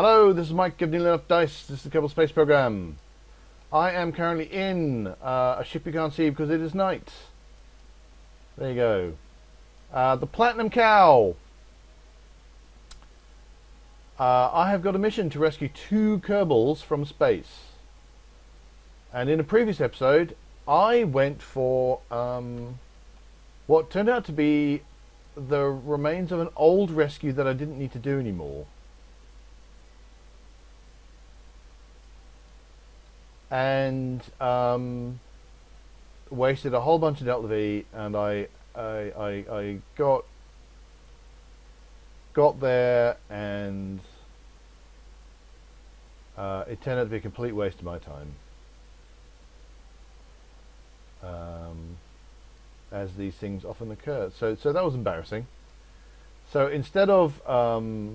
Hello, this is Mike giving you enough dice. This is the Kerbal Space Program. I am currently in a ship you can't see because it is night. There you go. The Platinum Cow. I have got a mission to rescue 2 Kerbals from space. And in a previous episode, I went for what turned out to be the remains of an old rescue that I didn't need to do anymore. And wasted a whole bunch of Delta V, and I got there, and it turned out to be a complete waste of my time. As these things often occur. So that was embarrassing. So instead of so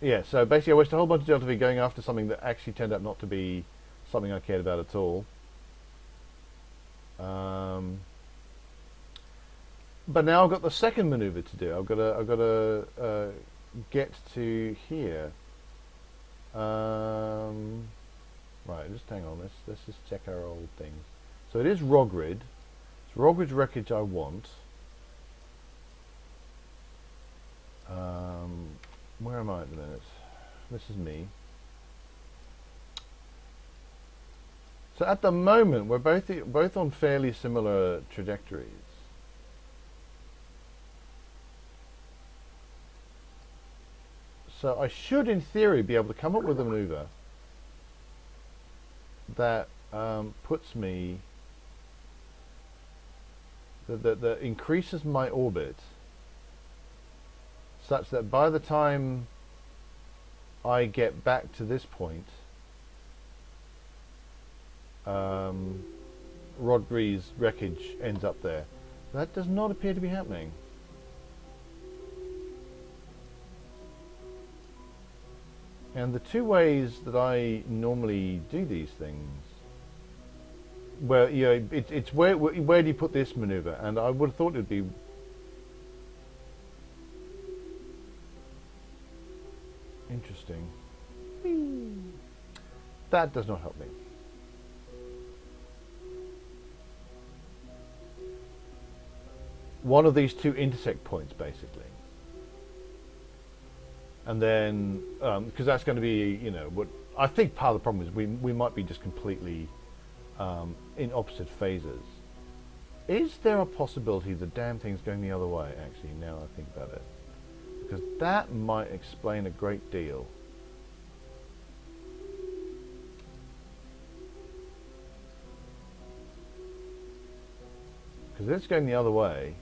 basically I wasted a whole bunch of Delta V going after something that actually turned out not to be something I cared about at all. But now I've got the second maneuver to do. I've got to get to here. Right, just hang on. Let's just check our old things. So it is Rogrid. It's Rogrid's wreckage I want. Where am I at the minute? This is me. So at the moment, we're both on fairly similar trajectories. So I should, in theory, be able to come up with a maneuver that puts me that increases my orbit, such that by the time I get back to this point, Rodgree's wreckage ends up there. That does not appear to be happening. And the 2 ways that I normally do these things, well, you know, it's where do you put this maneuver? And I would have thought it would be interesting. That does not help me. One of these 2 intersect points, basically. And then, because that's going to be, you know, what I think part of the problem is we might be just completely in opposite phases. Is there a possibility the damn thing's going the other way, actually, now I think about it? Because that might explain a great deal. Because it's going the other way.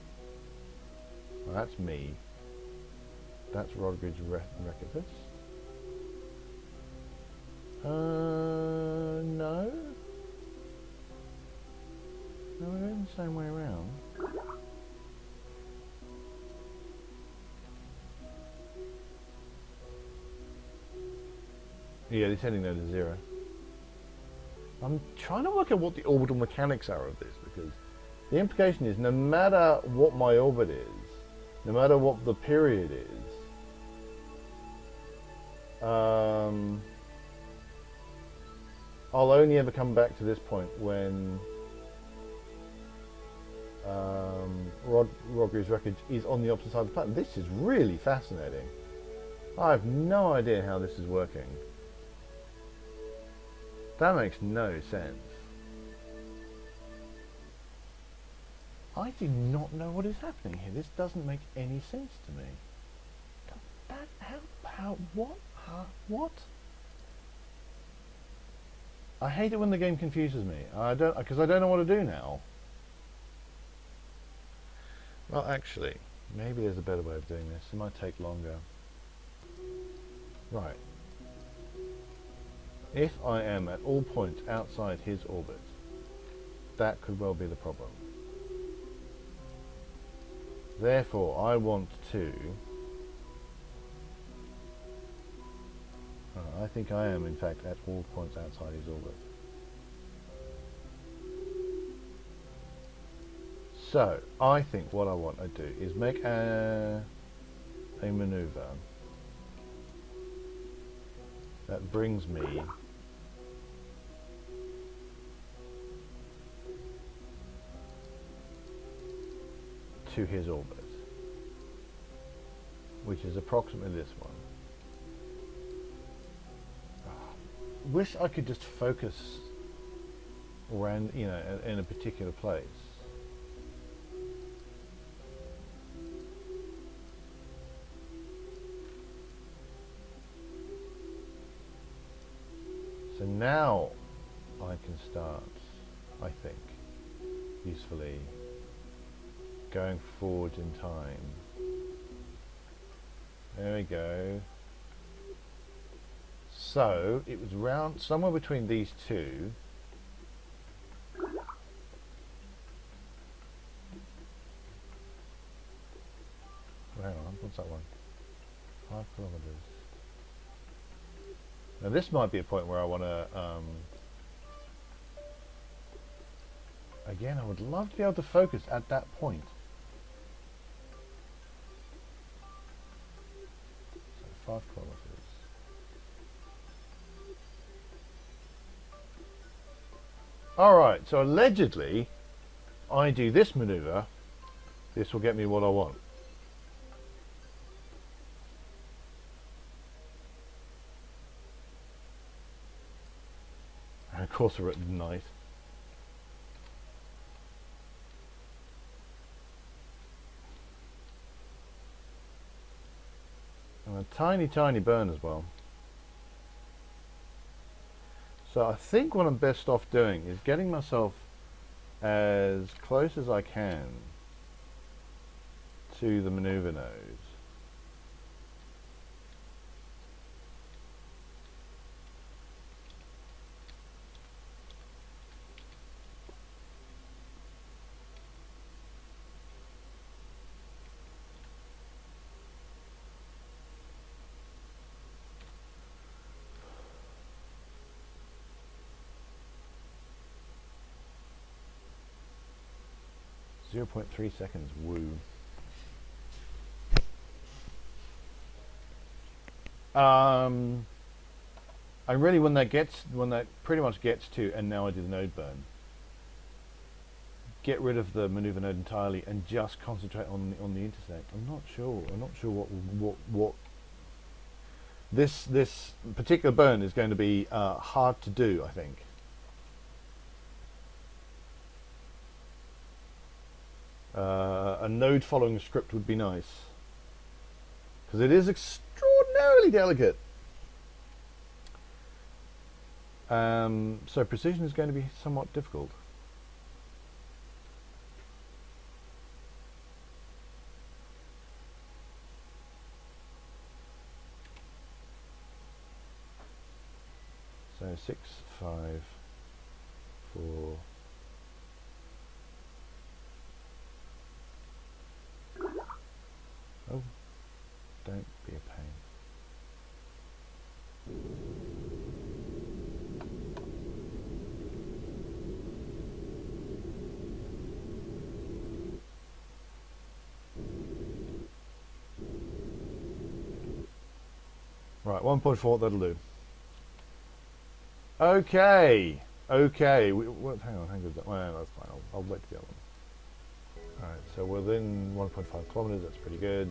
Well, that's me. That's Rodgrid's wreckage. No. No, we're going the same way around. Yeah, it's heading there to 0. I'm trying to work out what the orbital mechanics are of this, because the implication is no matter what my orbit is, no matter what the period is, I'll only ever come back to this point when Rodgree's wreckage is on the opposite side of the planet. This is really fascinating. I have no idea how this is working. That makes no sense. I do not know what is happening here. This doesn't make any sense to me. What? I hate it when the game confuses me. Because I don't know what to do now. Well, actually, maybe there's a better way of doing this. It might take longer. Right. If I am at all points outside his orbit, that could well be the problem. Therefore, I want to... I think I am, in fact, at all points outside his orbit. So, I think what I want to do is make a maneuver that brings me to his orbit, which is approximately this one. Wish I could just focus around, you know, in a particular place. So now I can start, I think, usefully going forward in time. There we go. So it was round somewhere between these two. Hang on, what's that one? 5 kilometers. Now this might be a point where I want to. Again, I would love to be able to focus at that point. So 5 kilometers. Alright, so allegedly, I do this maneuver, this will get me what I want. And of course we're at night. And a tiny, tiny burn as well. So I think what I'm best off doing is getting myself as close as I can to the maneuver node. .3 seconds, woo. And really when that pretty much gets to, and now I do the node burn, get rid of the maneuver node entirely and just concentrate on the intercept. I'm not sure what this particular burn is going to be hard to do, I think. A node following script would be nice, because it is extraordinarily delicate. So precision is going to be somewhat difficult. So 6, 5, 4. Oh, don't be a pain. Right, 1.4, that'll do. Okay, okay. Hang on, well, that's fine. I'll wait for the other one. Alright, so within 1.5 kilometers, that's pretty good.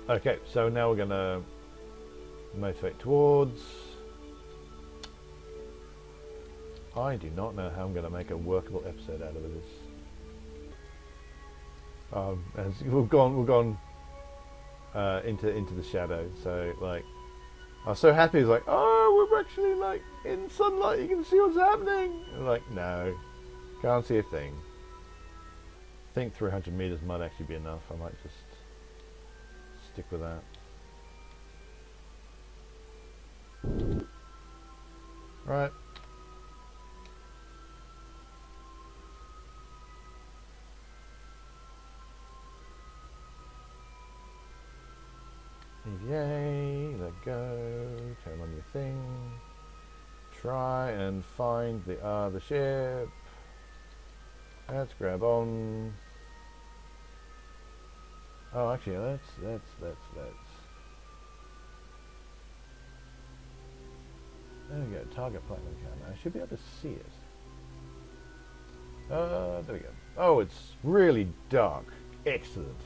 Okay, so now we're going to motivate towards. I do not know how I'm going to make a workable episode out of this. As we've gone into the shadow. So like, I was so happy. It's like, oh, we're actually like in sunlight. You can see what's happening. I'm like, no, can't see a thing. I think 300 meters might actually be enough. I might just stick with that. Right. yay, let go, turn on your thing. Try and find the other ship. Let's grab on. Oh, actually, let's. There we go. Target platinum camera. I should be able to see it. There we go. Oh, it's really dark. Excellent.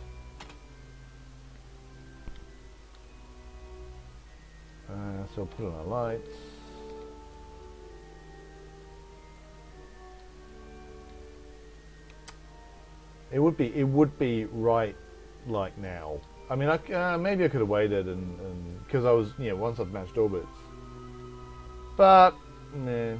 So I'll put on our lights. It would be right like now. I mean, maybe I could have waited and because I was, once I've matched orbits. But, nah.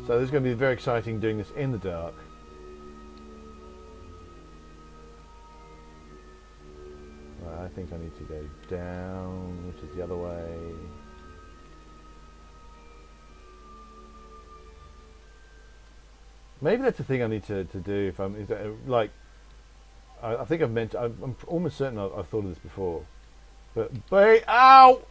So this is going to be very exciting doing this in the dark. Right, I think I need to go down, which is the other way. Maybe that's the thing I need to do. If I'm, is that, like, I think I've meant. I'm almost certain I've thought of this before. But ow!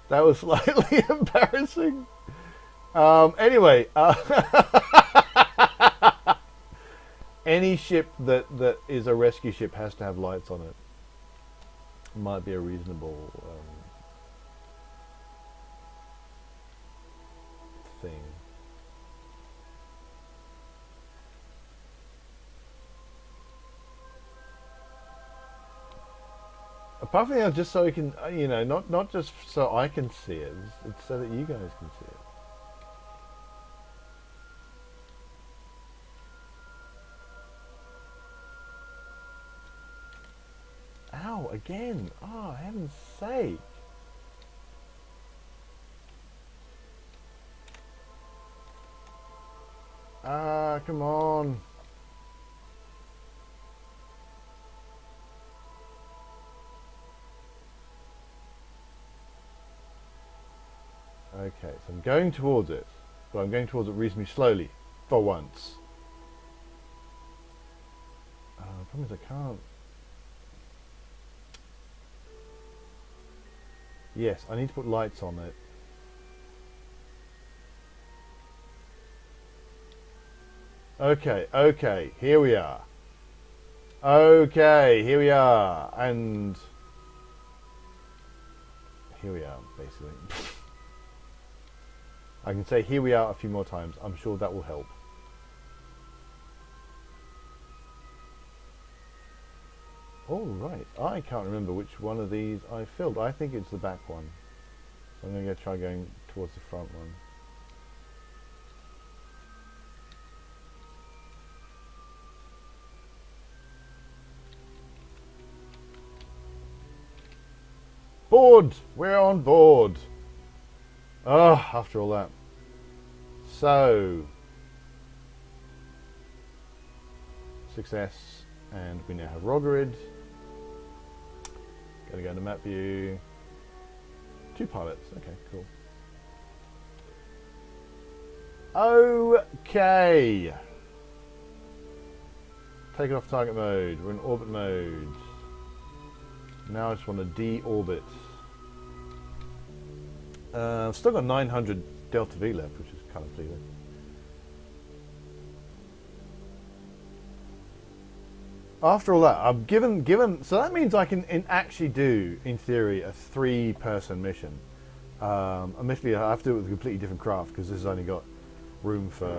That was slightly embarrassing. Anyway, any ship that is a rescue ship has to have lights on it. Might be a reasonable thing. Apart from that, just so we can, not just so I can see it, it's so that you guys can see it. Ow, again. Oh, heaven's sake. Ah, come on. Okay, so I'm going towards it, but I'm going towards it reasonably slowly, for once. The problem is I can't. Yes, I need to put lights on it. Okay, here we are. Okay, here we are, and here we are, basically. I can say here we are a few more times. I'm sure that will help. All right, I can't remember which one of these I filled. I think it's the back one. So I'm going to try going towards the front one. Board! We're on board! Oh, after all that. So, success, and we now have Rogerid. Gotta go into map view. 2 pilots, okay, cool. Okay. Take it off target mode, we're in orbit mode. Now I just want to de-orbit. I've still got 900 Delta V left, which is kind of pleasing. After all that, I've given, so that means I can actually do, in theory, a 3-person mission. Admittedly, I have to do it with a completely different craft because this has only got room for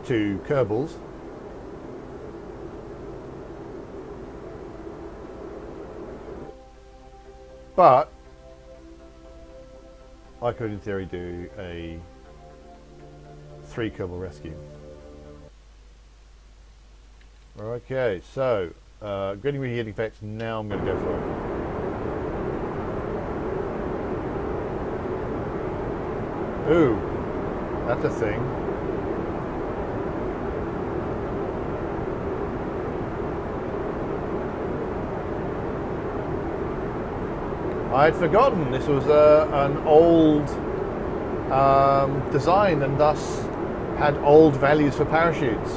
2 Kerbals. But I could, in theory, do a 3 Kerbal rescue. Okay, so getting reheating effects. Now I'm going to go for it. Ooh, that's a thing. I had forgotten this was an old design and thus had old values for parachutes.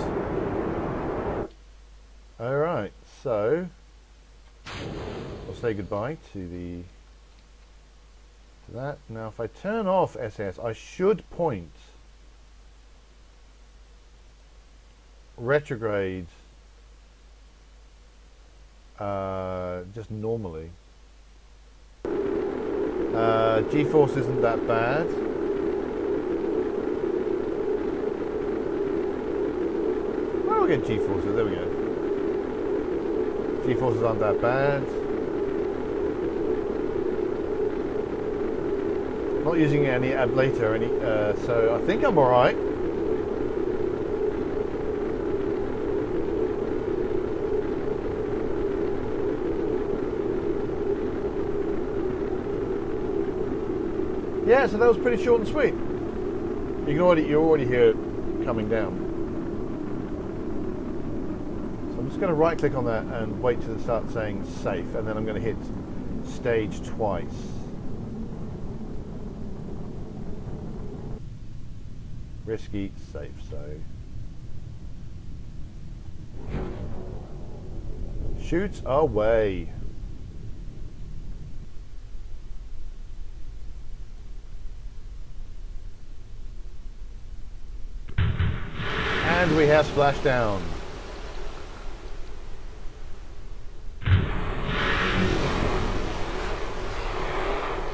Alright, so I'll say goodbye to that. Now if I turn off SS, I should point retrograde just normally. G-force isn't that bad. Well, we'll get G-forces, there we go. G-forces aren't that bad. Not using any ablator, so I think I'm alright. Yeah, so that was pretty short and sweet. You already hear it coming down. So I'm just going to right click on that and wait till it starts saying safe, and then I'm going to hit stage twice. Risky, safe, so. Shoot away. And we have splashdown.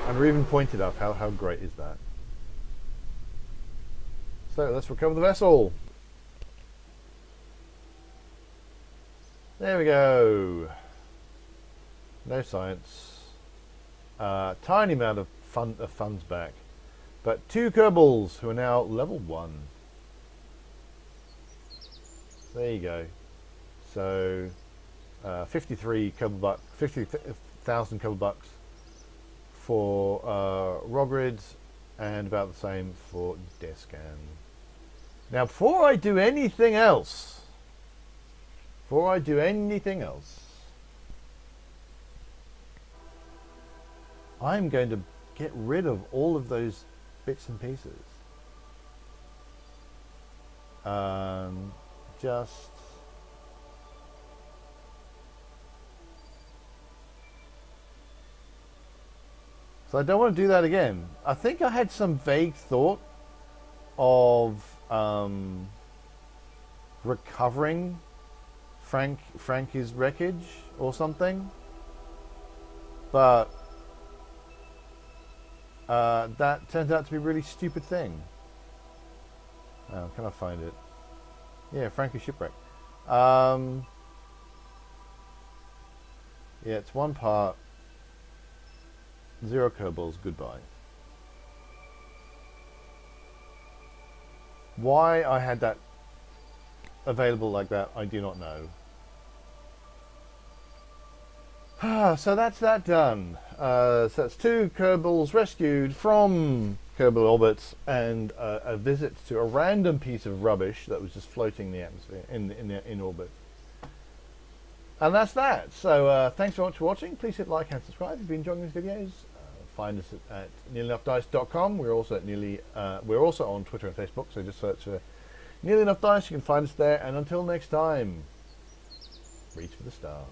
And we're even pointed up. How great is that? So let's recover the vessel. There we go. No science. Tiny amount of funds back. But 2 Kerbals who are now level 1. There you go. So 53 Kerbal bucks, 50,000 Kerbal bucks for Rogrid, and about the same for Descan. Now, before I do anything else, I'm going to get rid of all of those bits and pieces. So I don't want to do that again. I think I had some vague thought of recovering Frankie's wreckage or something, but that turns out to be a really stupid thing. Oh, can I find it? Yeah, Frankie's shipwreck. Yeah, it's 1 part. 0 Kerbals, goodbye. Why I had that available like that, I do not know. So that's that done. So that's 2 Kerbals rescued from Kerbal orbits, and a visit to a random piece of rubbish that was just floating in the atmosphere, in orbit. And that's that. So thanks very much for watching. Please hit like and subscribe if you're enjoying these videos. Find us at nearlyenoughdice.com. We're also on Twitter and Facebook, so just search for Nearly Enough Dice. You can find us there. And until next time, reach for the stars.